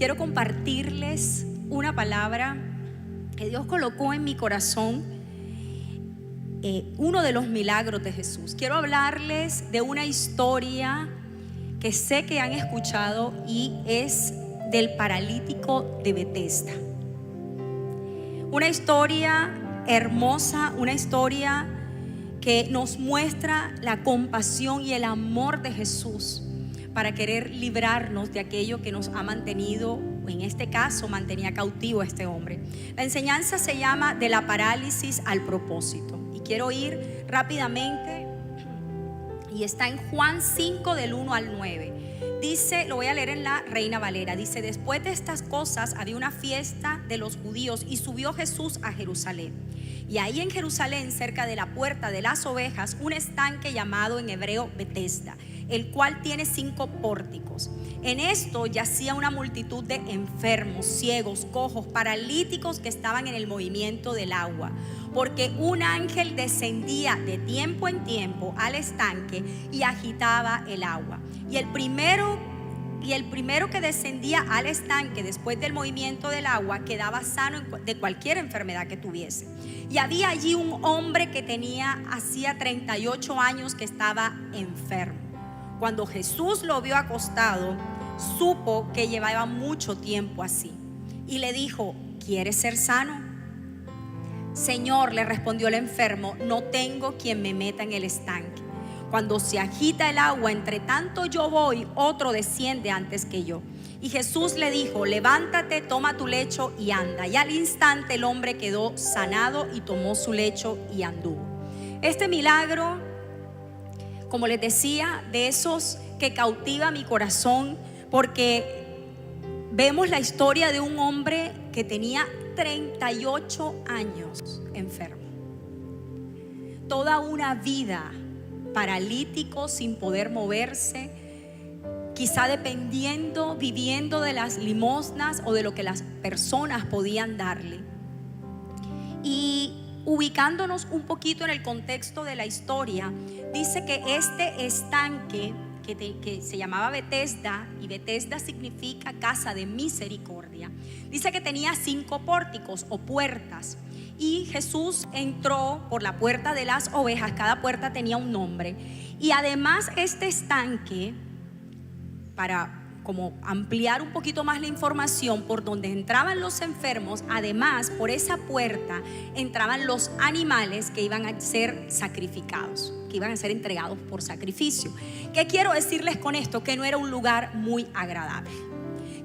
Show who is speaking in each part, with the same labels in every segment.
Speaker 1: quiero compartirles una palabra que Dios colocó en mi corazón, uno de los milagros de Jesús. Quiero hablarles de una historia que sé que han escuchado y es del paralítico de Betesda. Una historia hermosa, una historia que nos muestra la compasión y el amor de Jesús para querer librarnos de aquello que nos ha mantenido, en este caso mantenía cautivo a este hombre. La enseñanza se llama de la parálisis al propósito, y quiero ir rápidamente, y está en Juan 5 del 1 al 9. Dice, lo voy a leer en la Reina Valera, dice: después de estas cosas había una fiesta de los judíos y subió Jesús a Jerusalén. Y ahí en Jerusalén, cerca de la puerta de las ovejas, un estanque llamado en hebreo Betesda, el cual tiene 5 pórticos. En esto yacía una multitud de enfermos, ciegos, cojos, paralíticos que estaban en el movimiento del agua, porque un ángel descendía de tiempo en tiempo al estanque y agitaba el agua. Y el primero que descendía al estanque después del movimiento del agua quedaba sano de cualquier enfermedad que tuviese. Y había allí un hombre que hacía 38 años que estaba enfermo. Cuando Jesús lo vio acostado, supo que llevaba mucho tiempo así, y le dijo: ¿quieres ser sano? Señor, le respondió el enfermo, no tengo quien me meta en el estanque. Cuando se agita el agua, entre tanto yo voy, otro desciende antes que yo. Y Jesús le dijo: levántate, toma tu lecho y anda. Y al instante el hombre quedó sanado y tomó su lecho y anduvo. Este milagro, como les decía, de esos que cautiva mi corazón, porque vemos la historia de un hombre que tenía 38 años enfermo, toda una vida paralítico, sin poder moverse, quizá viviendo de las limosnas o de lo que las personas podían darle. Y ubicándonos un poquito en el contexto de la historia, dice que este estanque que se llamaba Betesda, y Betesda significa casa de misericordia, dice que tenía 5 pórticos o puertas. Y Jesús entró por la puerta de las ovejas, cada puerta tenía un nombre. Y además este estanque, para como ampliar un poquito más la información, por donde entraban los enfermos, además por esa puerta entraban los animales que iban a ser sacrificados, que iban a ser entregados por sacrificio. ¿Qué quiero decirles con esto? Que no era un lugar muy agradable,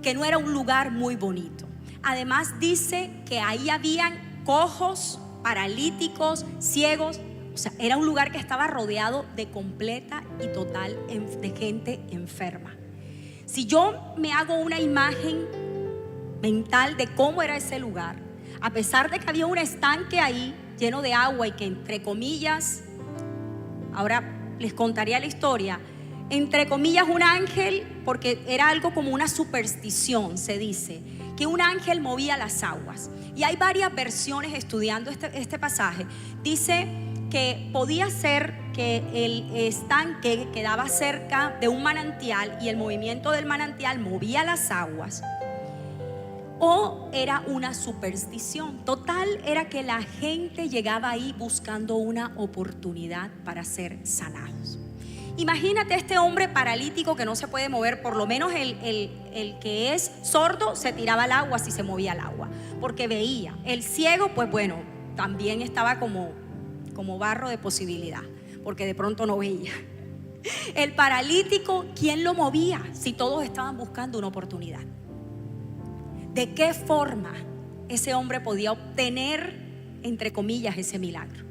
Speaker 1: que no era un lugar muy bonito. Además dice que ahí habían cojos, paralíticos, ciegos. O sea, era un lugar que estaba rodeado de completa y total de gente enferma. Si yo me hago una imagen mental de cómo era ese lugar, a pesar de que había un estanque ahí lleno de agua y que entre comillas, ahora les contaría la historia, entre comillas un ángel, porque era algo como una superstición, se dice, que un ángel movía las aguas. Y hay varias versiones estudiando este pasaje. Dice que podía ser que el estanque quedaba cerca de un manantial y el movimiento del manantial movía las aguas, o era una superstición. Total, era que la gente llegaba ahí buscando una oportunidad para ser sanados. Imagínate este hombre paralítico que no se puede mover. Por lo menos el que es sordo se tiraba al agua si se movía el agua, porque veía. El ciego, pues bueno, también estaba como barro de posibilidad, porque de pronto no veía. El paralítico, ¿quién lo movía si todos estaban buscando una oportunidad? ¿De qué forma ese hombre podía obtener, entre comillas, ese milagro?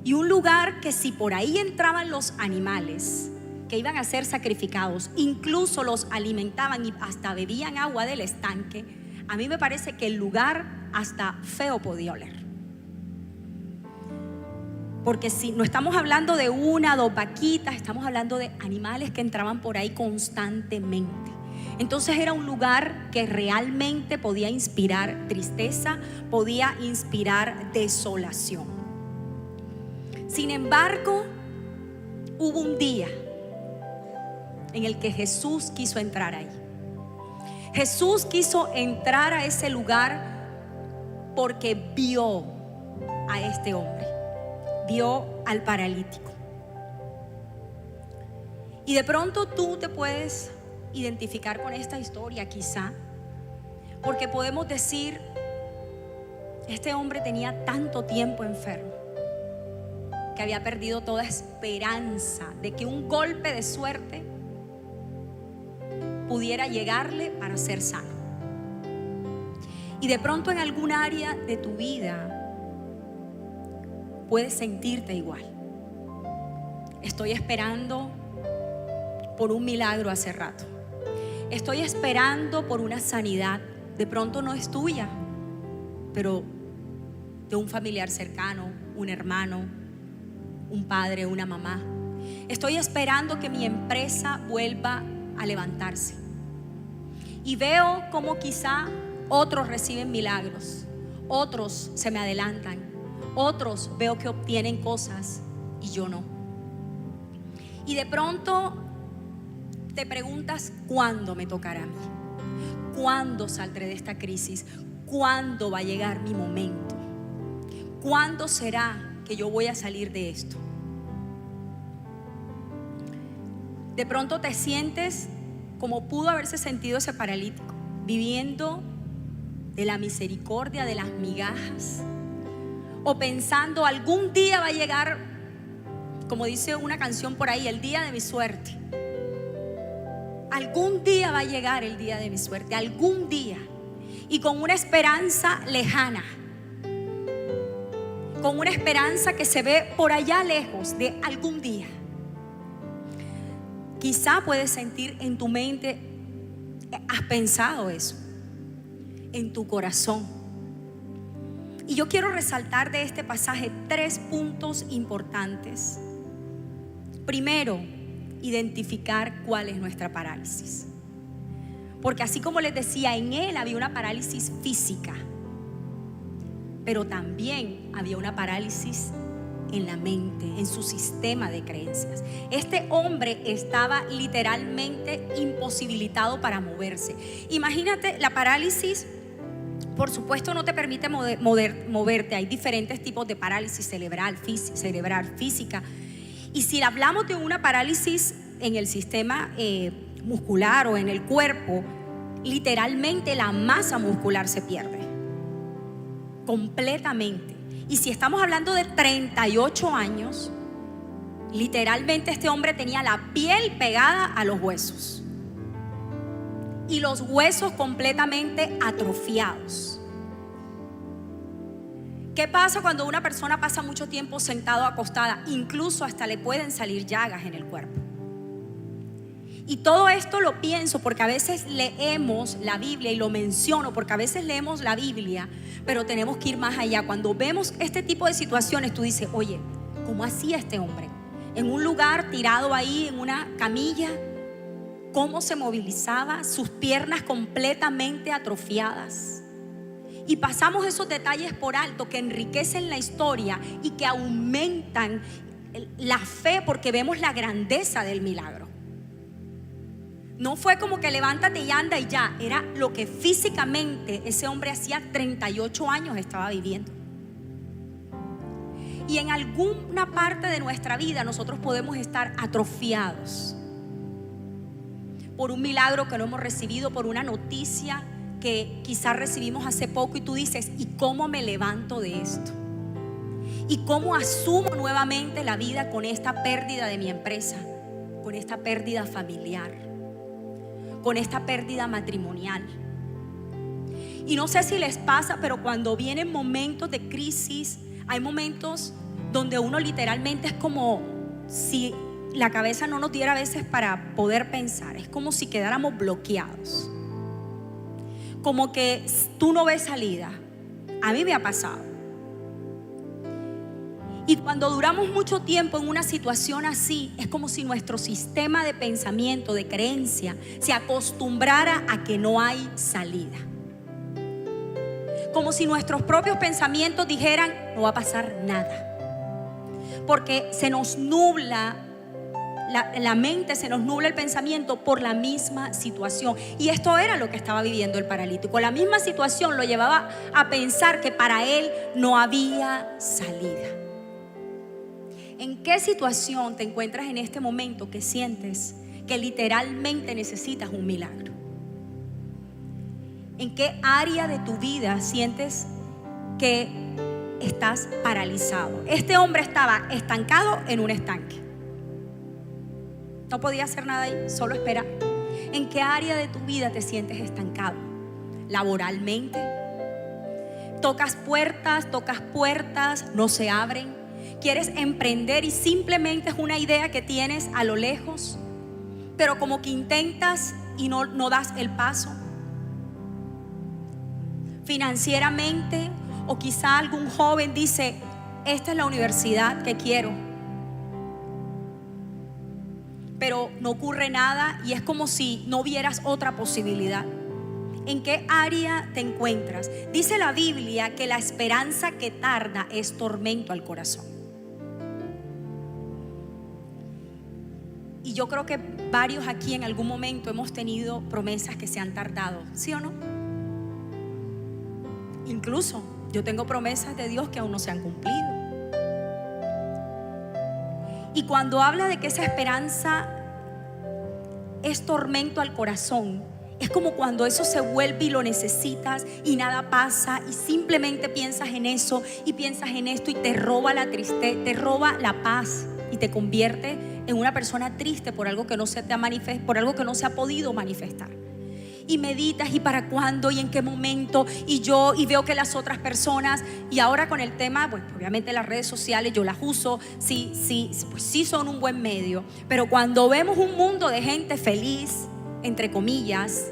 Speaker 1: Y un lugar que si por ahí entraban los animales que iban a ser sacrificados, incluso los alimentaban y hasta bebían agua del estanque, a mí me parece que el lugar hasta feo podía oler. Porque si no estamos hablando de 1 o 2 vaquitas, estamos hablando de animales que entraban por ahí constantemente. Entonces era un lugar que realmente podía inspirar tristeza, podía inspirar desolación. Sin embargo, hubo un día en el que Jesús quiso entrar ahí. Jesús quiso entrar a ese lugar porque vio a este hombre, vio al paralítico. Y de pronto tú te puedes identificar con esta historia quizá, porque podemos decir, este hombre tenía tanto tiempo enfermo que había perdido toda esperanza de que un golpe de suerte pudiera llegarle para ser sano. Y de pronto en algún área de tu vida puedes sentirte igual. Estoy esperando por un milagro hace rato. Estoy esperando por una sanidad. De pronto no es tuya, pero de un familiar cercano, un hermano, un padre, una mamá. Estoy esperando que mi empresa vuelva a levantarse. Y veo como quizá otros reciben milagros, otros se me adelantan, otros veo que obtienen cosas y yo no. Y de pronto te preguntas, ¿cuándo me tocará a mí? ¿Cuándo saldré de esta crisis? ¿Cuándo va a llegar mi momento? ¿Cuándo será que yo voy a salir de esto? De pronto te sientes como pudo haberse sentido ese paralítico, viviendo de la misericordia, de las migajas, o pensando algún día va a llegar, como dice una canción por ahí, el día de mi suerte. Algún día va a llegar el día de mi suerte, algún día, y con una esperanza lejana, con una esperanza que se ve por allá lejos de algún día. Quizá puedes sentir en tu mente, has pensado eso, en tu corazón. Y yo quiero resaltar de este pasaje 3 puntos importantes. Primero, identificar cuál es nuestra parálisis. Porque así como les decía, en él había una parálisis física, pero también había una parálisis en la mente, en su sistema de creencias. Este hombre estaba literalmente imposibilitado para moverse. Imagínate, la parálisis, por supuesto, no te permite moverte. Hay diferentes tipos de parálisis cerebral, física. Y si hablamos de una parálisis en el sistema muscular o en el cuerpo, literalmente la masa muscular se pierde completamente. Y si estamos hablando de 38 años, literalmente este hombre tenía la piel pegada a los huesos y los huesos completamente atrofiados. ¿Qué pasa cuando una persona pasa mucho tiempo sentado o acostada? Incluso hasta le pueden salir llagas en el cuerpo. Y todo esto lo pienso porque a veces leemos la Biblia, y lo menciono porque a veces leemos la Biblia, pero tenemos que ir más allá. Cuando vemos este tipo de situaciones, tú dices, oye, ¿cómo hacía este hombre? En un lugar tirado ahí, en una camilla, ¿cómo se movilizaba? Sus piernas completamente atrofiadas. Y pasamos esos detalles por alto que enriquecen la historia y que aumentan la fe porque vemos la grandeza del milagro. No fue como que levántate y anda y ya, era lo que físicamente ese hombre hacía 38 años estaba viviendo. Y en alguna parte de nuestra vida nosotros podemos estar atrofiados por un milagro que no hemos recibido, por una noticia que quizás recibimos hace poco, y tú dices, ¿y cómo me levanto de esto? ¿Y cómo asumo nuevamente la vida con esta pérdida de mi empresa, con esta pérdida familiar, con esta pérdida matrimonial? Y no sé si les pasa, pero cuando vienen momentos de crisis, hay momentos donde uno literalmente es como si la cabeza no nos diera a veces para poder pensar. Es como si quedáramos bloqueados, como que tú no ves salida. A mí me ha pasado. Y cuando duramos mucho tiempo en una situación así, es como si nuestro sistema de pensamiento, de creencia, se acostumbrara a que no hay salida. Como si nuestros propios pensamientos dijeran, no va a pasar nada. Porque se nos nubla la mente, se nos nubla el pensamiento por la misma situación. Y esto era lo que estaba viviendo el paralítico. La misma situación lo llevaba a pensar que para él no había salida. ¿En qué situación te encuentras en este momento que sientes que literalmente necesitas un milagro? ¿En qué área de tu vida sientes que estás paralizado? Este hombre estaba estancado en un estanque. No podía hacer nada ahí, solo esperar. ¿En qué área de tu vida te sientes estancado? ¿Laboralmente? Tocas puertas, no se abren. Quieres emprender y simplemente es una idea que tienes a lo lejos, pero como que intentas y no das el paso. Financieramente, o quizá algún joven dice: esta es la universidad que quiero, pero no ocurre nada y es como si no vieras otra posibilidad. ¿En qué área te encuentras? Dice la Biblia que la esperanza que tarda es tormento al corazón. Y yo creo que varios aquí en algún momento hemos tenido promesas que se han tardado, ¿sí o no? Incluso yo tengo promesas de Dios que aún no se han cumplido. Y cuando habla de que esa esperanza es tormento al corazón, es como cuando eso se vuelve y lo necesitas y nada pasa y simplemente piensas en eso y piensas en esto y te roba la tristeza, te roba la paz y te convierte en una persona triste por algo que no se te ha manifestado, por algo que no se ha podido manifestar. Y meditas, ¿y para cuándo? ¿Y en qué momento? Y veo que las otras personas, y ahora con el tema, pues obviamente las redes sociales yo las uso, pues sí son un buen medio, pero cuando vemos un mundo de gente feliz, entre comillas,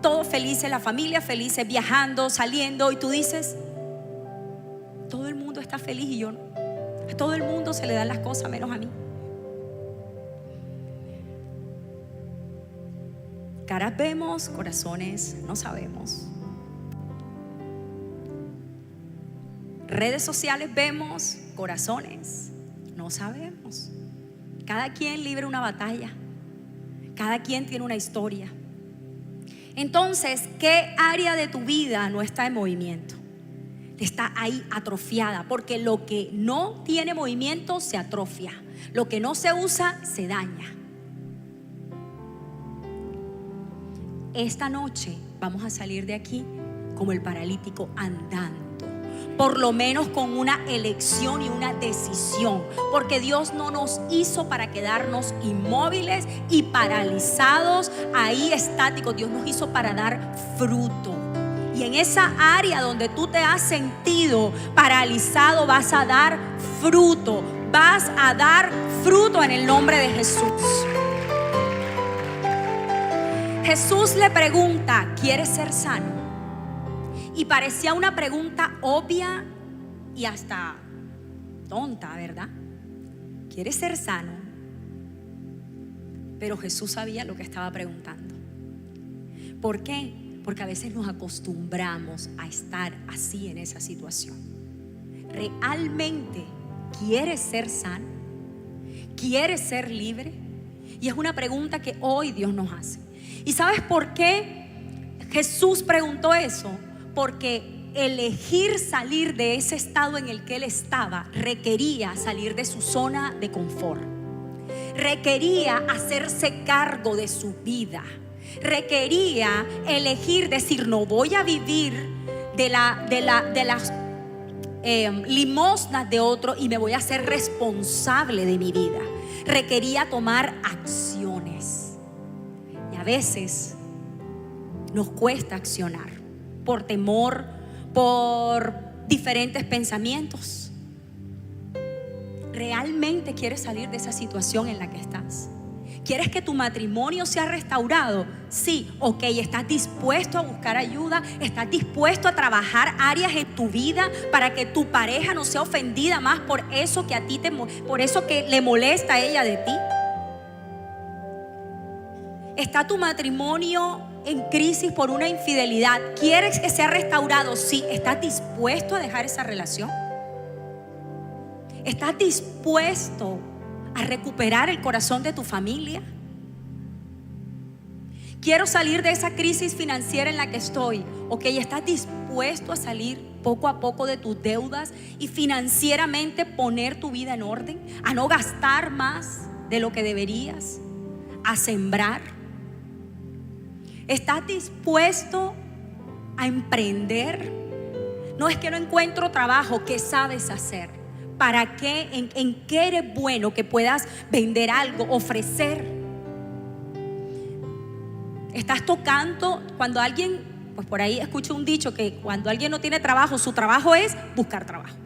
Speaker 1: todos felices, la familia felices, viajando, saliendo, y tú dices: todo el mundo está feliz y yo no. A todo el mundo se le dan las cosas menos a mí. Caras vemos, corazones no sabemos. Redes sociales vemos, corazones no sabemos. Cada quien libra una batalla. Cada quien tiene una historia. Entonces, ¿qué área de tu vida no está en movimiento? Está ahí atrofiada, porque lo que no tiene movimiento se atrofia. Lo que no se usa se daña. Esta noche vamos a salir de aquí como el paralítico, andando, por lo menos con una elección y una decisión, porque Dios no nos hizo para quedarnos inmóviles y paralizados ahí estáticos. Dios nos hizo para dar fruto. Y en esa área donde tú te has sentido paralizado, vas a dar fruto. Vas a dar fruto en el nombre de Jesús. Jesús le pregunta: ¿quieres ser sano? Y parecía una pregunta obvia y hasta tonta, ¿verdad? ¿Quieres ser sano? Pero Jesús sabía lo que estaba preguntando. ¿Por qué? Porque a veces nos acostumbramos a estar así en esa situación. ¿Realmente quieres ser sano? ¿Quieres ser libre? Y es una pregunta que hoy Dios nos hace. ¿Y sabes por qué Jesús preguntó eso? Porque elegir salir de ese estado en el que él estaba requería salir de su zona de confort. Requería hacerse cargo de su vida. Requería elegir, decir: no voy a vivir de las limosnas de otro y me voy a ser responsable de mi vida. Requería tomar acciones. Y a veces nos cuesta accionar por temor, por diferentes pensamientos. ¿Realmente quieres salir de esa situación en la que estás? ¿Quieres que tu matrimonio sea restaurado? Sí, ok. ¿Estás dispuesto a buscar ayuda? ¿Estás dispuesto a trabajar áreas en tu vida para que tu pareja no sea ofendida más por eso que a ti por eso que le molesta a ella de ti? ¿Está tu matrimonio en crisis por una infidelidad? ¿Quieres que sea restaurado? Sí. ¿Estás dispuesto a dejar esa relación? ¿Estás dispuesto a recuperar el corazón de tu familia. Quiero salir de esa crisis financiera en la que estoy. Ok, ¿estás dispuesto a salir poco a poco de tus deudas y financieramente poner tu vida en orden? A no gastar más de lo que deberías, a sembrar. ¿Estás dispuesto a emprender? No es que no encuentro trabajo. ¿Qué sabes hacer? ¿Para qué? ¿En qué eres bueno que puedas vender algo, ofrecer? Estás tocando cuando alguien, pues por ahí escucho un dicho que cuando alguien no tiene trabajo, su trabajo es buscar trabajo.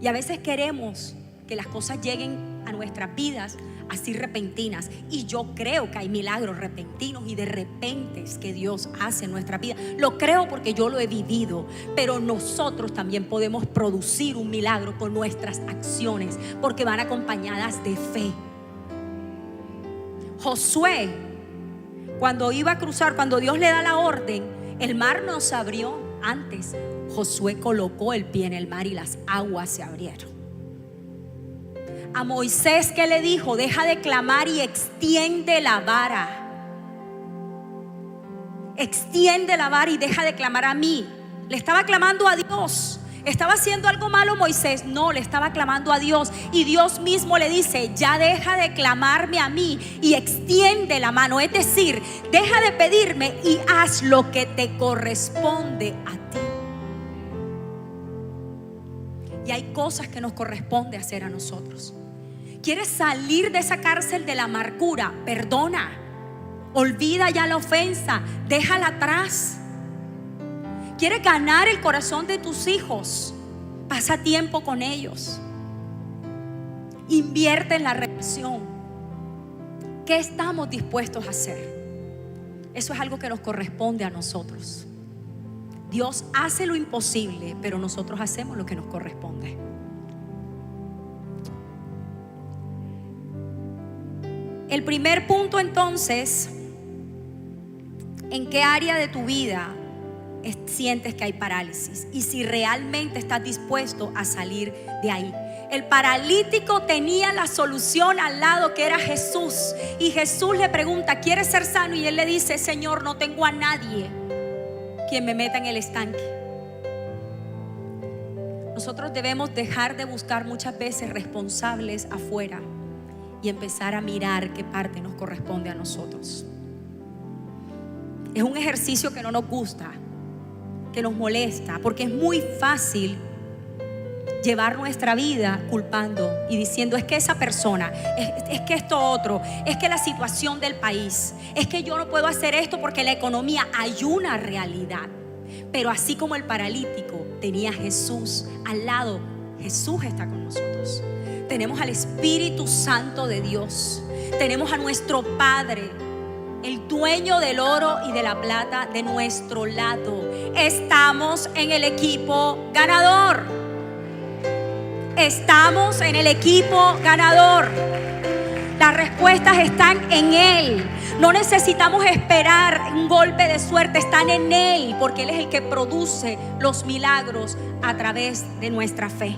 Speaker 1: Y a veces queremos que las cosas lleguen a nuestras vidas así repentinas. Y yo creo que hay milagros repentinos y de repentes que Dios hace en nuestra vida. Lo creo porque yo lo he vivido. Pero nosotros también podemos producir un milagro con nuestras acciones, porque van acompañadas de fe. Josué, cuando iba a cruzar, cuando Dios le da la orden, el mar no se abrió antes. Josué colocó el pie en el mar y las aguas se abrieron. A Moisés, ¿qué le dijo? Deja de clamar y extiende la vara. Extiende la vara y deja de clamar a mí. Le estaba clamando a Dios. ¿Estaba haciendo algo malo Moisés? No, le estaba clamando a Dios. Y Dios mismo le dice: ya deja de clamarme a mí y extiende la mano. Es decir, deja de pedirme y haz lo que te corresponde a ti. Y hay cosas que nos corresponde hacer a nosotros. ¿Quieres salir de esa cárcel de la amargura? Perdona. Olvida ya la ofensa. Déjala atrás. ¿Quieres ganar el corazón de tus hijos? Pasa tiempo con ellos. Invierte en la relación. ¿Qué estamos dispuestos a hacer? Eso es algo que nos corresponde a nosotros. Dios hace lo imposible, pero nosotros hacemos lo que nos corresponde. El primer punto, entonces, ¿en qué área de tu vida sientes que hay parálisis? Y si realmente estás dispuesto a salir de ahí. El paralítico tenía la solución al lado, que era Jesús. Y Jesús le pregunta: ¿quieres ser sano? Y él le dice: Señor, no tengo a nadie quien me meta en el estanque. Nosotros debemos dejar de buscar muchas veces responsables afuera y empezar a mirar qué parte nos corresponde a nosotros. Es un ejercicio que no nos gusta, que nos molesta, porque es muy fácil llevar nuestra vida culpando y diciendo: es que esa persona, es que esto otro, es que la situación del país, es que yo no puedo hacer esto porque la economía. Hay una realidad. Pero así como el paralítico tenía a Jesús al lado, Jesús está con nosotros. Tenemos al Espíritu Santo de Dios. Tenemos a nuestro Padre, el dueño del oro y de la plata, de nuestro lado. Estamos en el equipo ganador. Estamos en el equipo ganador. Las respuestas están en Él. No necesitamos esperar un golpe de suerte. Están en Él, porque Él es el que produce los milagros a través de nuestra fe.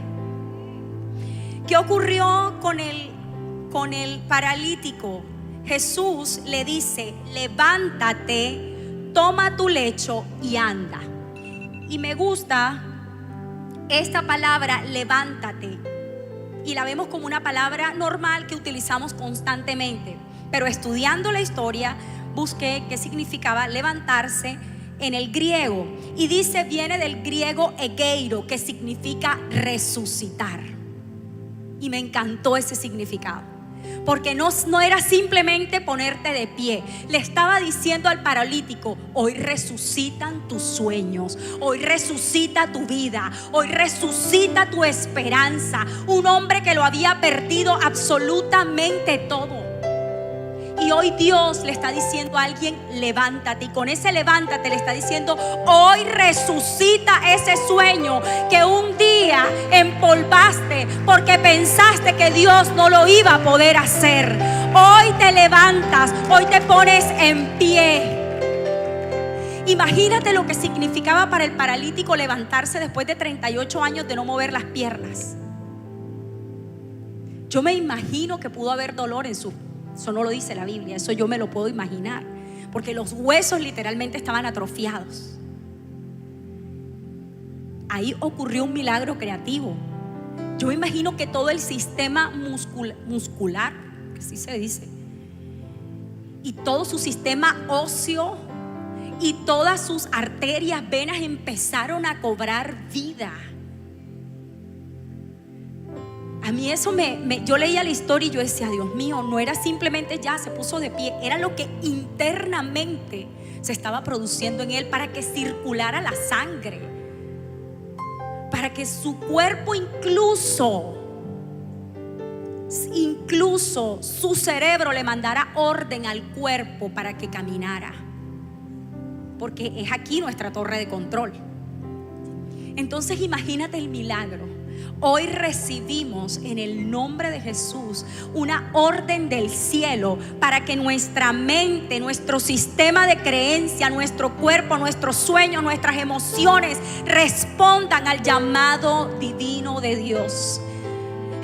Speaker 1: ¿Qué ocurrió con el paralítico? Jesús le dice: levántate, toma tu lecho y anda. Y me gusta esta palabra, levántate, y la vemos como una palabra normal que utilizamos constantemente. Pero estudiando la historia, busqué qué significaba levantarse en el griego. Y dice, viene del griego egeiro, que significa resucitar. Y me encantó ese significado, porque no era simplemente ponerte de pie. Le estaba diciendo al paralítico: hoy resucitan tus sueños, hoy resucita tu vida, hoy resucita tu esperanza. Un hombre que lo había perdido absolutamente todo. Y hoy Dios le está diciendo a alguien: levántate. Y con ese levántate le está diciendo: hoy resucita ese sueño que un día empolvaste porque pensaste que Dios no lo iba a poder hacer. Hoy te levantas, hoy te pones en pie. Imagínate lo que significaba para el paralítico levantarse después de 38 años de no mover las piernas. Yo me imagino que pudo haber dolor en su... Eso no lo dice la Biblia, eso yo me lo puedo imaginar, porque los huesos literalmente estaban atrofiados. Ahí ocurrió un milagro creativo. Yo me imagino que todo el sistema muscular, así se dice, y todo su sistema óseo y todas sus arterias, venas empezaron a cobrar vida. A mí eso yo leía la historia y yo decía, Dios mío, no era simplemente ya se puso de pie, era lo que internamente se estaba produciendo en él para que circulara la sangre, para que su cuerpo, incluso su cerebro le mandara orden al cuerpo para que caminara, porque es aquí nuestra torre de control. Entonces imagínate el milagro. Hoy recibimos en el nombre de Jesús una orden del cielo para que nuestra mente, nuestro sistema de creencia, nuestro cuerpo, nuestros sueños, nuestras emociones respondan al llamado divino de Dios.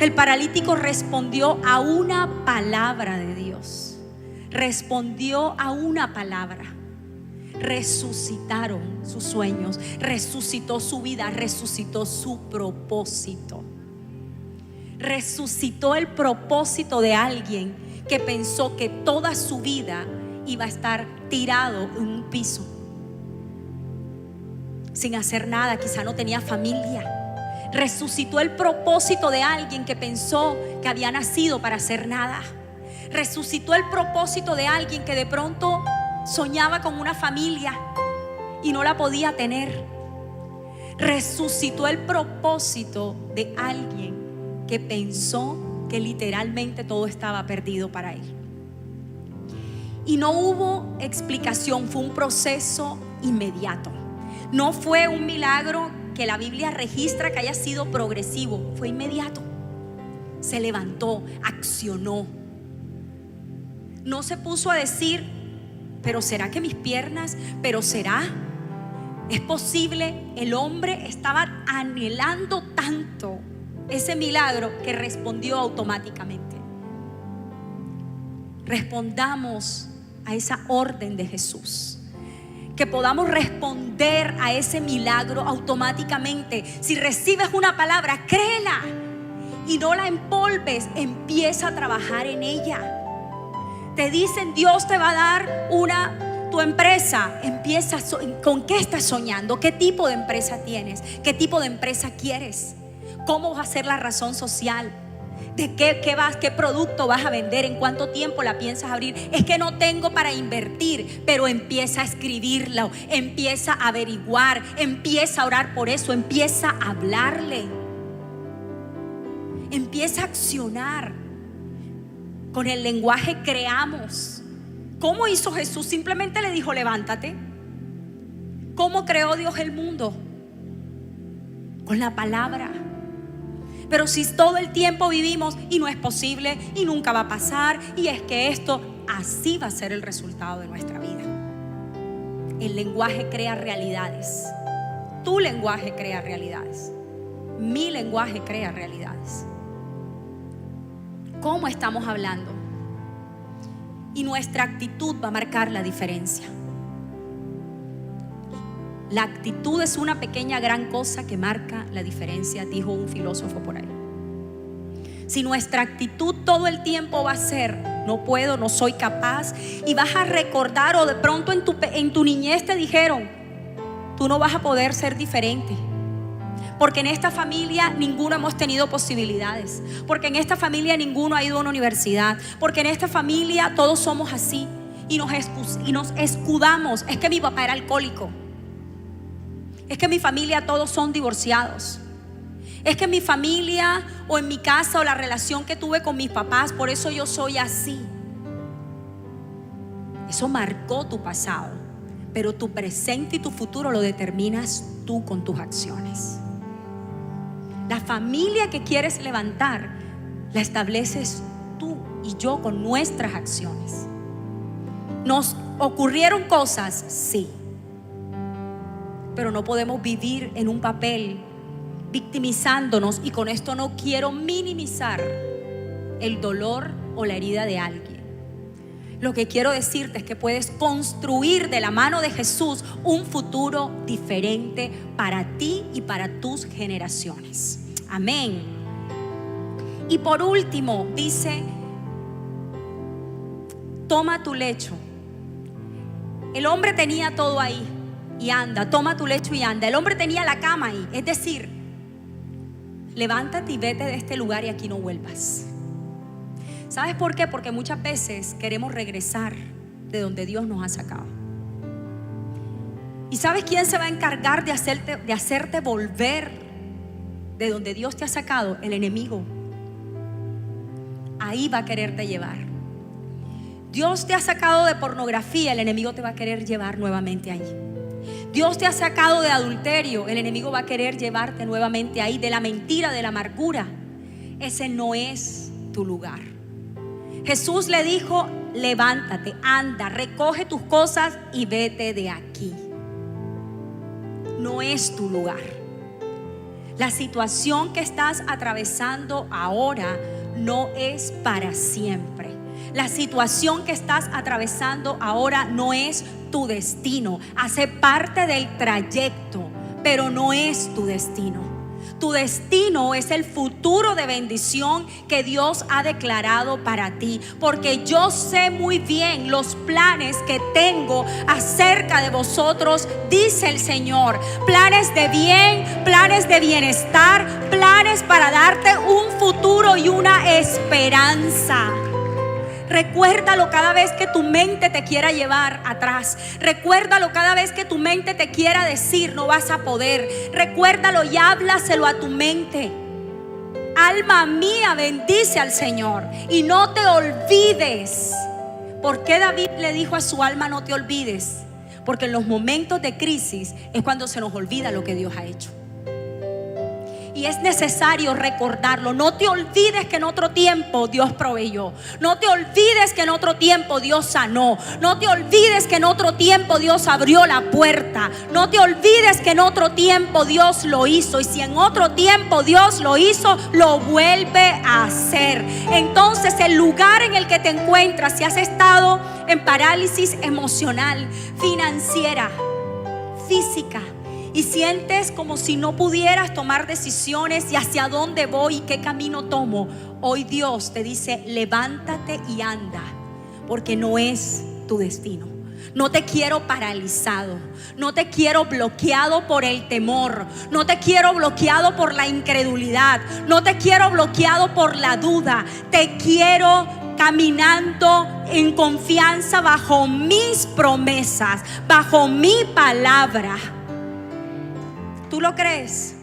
Speaker 1: El paralítico respondió a una palabra de Dios. Respondió a una palabra. Resucitaron sus sueños, resucitó su vida, resucitó su propósito. Resucitó el propósito de alguien que pensó que toda su vida iba a estar tirado en un piso, sin hacer nada, quizá no tenía familia. Resucitó el propósito de alguien que pensó que había nacido para hacer nada. Resucitó el propósito de alguien que de pronto soñaba con una familia y no la podía tener. Resucitó el propósito de alguien que pensó que literalmente todo estaba perdido para él. Y no hubo explicación, fue un proceso inmediato. No fue un milagro que la Biblia registra que haya sido progresivo, fue inmediato. Se levantó, accionó. No se puso a decir, pero ¿será que mis piernas? ¿Pero será? ¿Es posible? El hombre estaba anhelando tanto ese milagro que respondió automáticamente. Respondamos a esa orden de Jesús. Que podamos responder a ese milagro automáticamente. Si recibes una palabra, créela y no la empolves, empieza a trabajar en ella. Te dicen, Dios te va a dar tu empresa. Empieza, ¿con qué estás soñando? ¿Qué tipo de empresa tienes? ¿Qué tipo de empresa quieres? ¿Cómo va a ser la razón social? ¿De qué producto vas a vender? ¿En cuánto tiempo la piensas abrir? Es que no tengo para invertir, pero empieza a escribirlo, empieza a averiguar, empieza a orar por eso, empieza a hablarle, empieza a accionar. Con el lenguaje creamos. ¿Cómo hizo Jesús? Simplemente le dijo, levántate. ¿Cómo creó Dios el mundo? Con la palabra. Pero si todo el tiempo vivimos y no es posible y nunca va a pasar y es que esto, así va a ser el resultado de nuestra vida. El lenguaje crea realidades. Tu lenguaje crea realidades. Mi lenguaje crea realidades. ¿Cómo estamos hablando? Y nuestra actitud va a marcar la diferencia. La actitud es una pequeña gran cosa que marca la diferencia, dijo un filósofo por ahí. Si nuestra actitud todo el tiempo va a ser, no puedo, no soy capaz, y vas a recordar, o de pronto en tu niñez te dijeron, tú no vas a poder ser diferente. Porque en esta familia ninguno hemos tenido posibilidades. Porque en esta familia ninguno ha ido a una universidad. Porque en esta familia todos somos así. Y nos escudamos. Es que mi papá era alcohólico. Es que en mi familia todos son divorciados. Es que en mi familia o en mi casa o la relación que tuve con mis papás, por eso yo soy así. Eso marcó tu pasado. Pero tu presente y tu futuro lo determinas tú con tus acciones. La familia que quieres levantar la estableces tú y yo con nuestras acciones. ¿Nos ocurrieron cosas? Sí. Pero no podemos vivir en un papel victimizándonos, y con esto no quiero minimizar el dolor o la herida de alguien. Lo que quiero decirte es que puedes construir de la mano de Jesús un futuro diferente para ti y para tus generaciones. Amén. Y por último dice: toma tu lecho. El hombre tenía todo ahí y anda, toma tu lecho y anda. El hombre tenía la cama ahí, es decir, levántate y vete de este lugar y aquí no vuelvas. ¿Sabes por qué? Porque muchas veces queremos regresar de donde Dios nos ha sacado. ¿Y sabes quién se va a encargar de hacerte volver de donde Dios te ha sacado? El enemigo. Ahí va a quererte llevar. Dios te ha sacado de pornografía, el enemigo te va a querer llevar nuevamente ahí. Dios te ha sacado de adulterio, el enemigo va a querer llevarte nuevamente ahí, de la mentira, de la amargura. Ese no es tu lugar. Jesús le dijo: levántate, anda, recoge tus cosas y vete de aquí. No es tu lugar. La situación que estás atravesando ahora no es para siempre. La situación que estás atravesando ahora no es tu destino. Hace parte del trayecto, pero no es tu destino. Tu destino es el futuro de bendición que Dios ha declarado para ti. Porque yo sé muy bien los planes que tengo acerca de vosotros, dice el Señor. Planes de bien, planes de bienestar, planes para darte un futuro y una esperanza. Recuérdalo cada vez que tu mente te quiera llevar atrás. Recuérdalo cada vez que tu mente te quiera decir: no vas a poder. Recuérdalo y háblaselo a tu mente. Alma mía, bendice al Señor y no te olvides. ¿Por qué David le dijo a su alma: no te olvides? Porque en los momentos de crisis es cuando se nos olvida lo que Dios ha hecho. Y es necesario recordarlo. No te olvides que en otro tiempo Dios proveyó. No te olvides que en otro tiempo Dios sanó. No te olvides que en otro tiempo Dios abrió la puerta. No te olvides que en otro tiempo Dios lo hizo. Y si en otro tiempo Dios lo hizo, lo vuelve a hacer. Entonces, el lugar en el que te encuentras, si has estado en parálisis emocional, financiera, física, y sientes como si no pudieras tomar decisiones y hacia dónde voy y qué camino tomo, hoy Dios te dice: levántate y anda, porque no es tu destino. No te quiero paralizado, no te quiero bloqueado por el temor, no te quiero bloqueado por la incredulidad, no te quiero bloqueado por la duda. Te quiero caminando en confianza bajo mis promesas, bajo mi palabra. ¿Tú lo crees?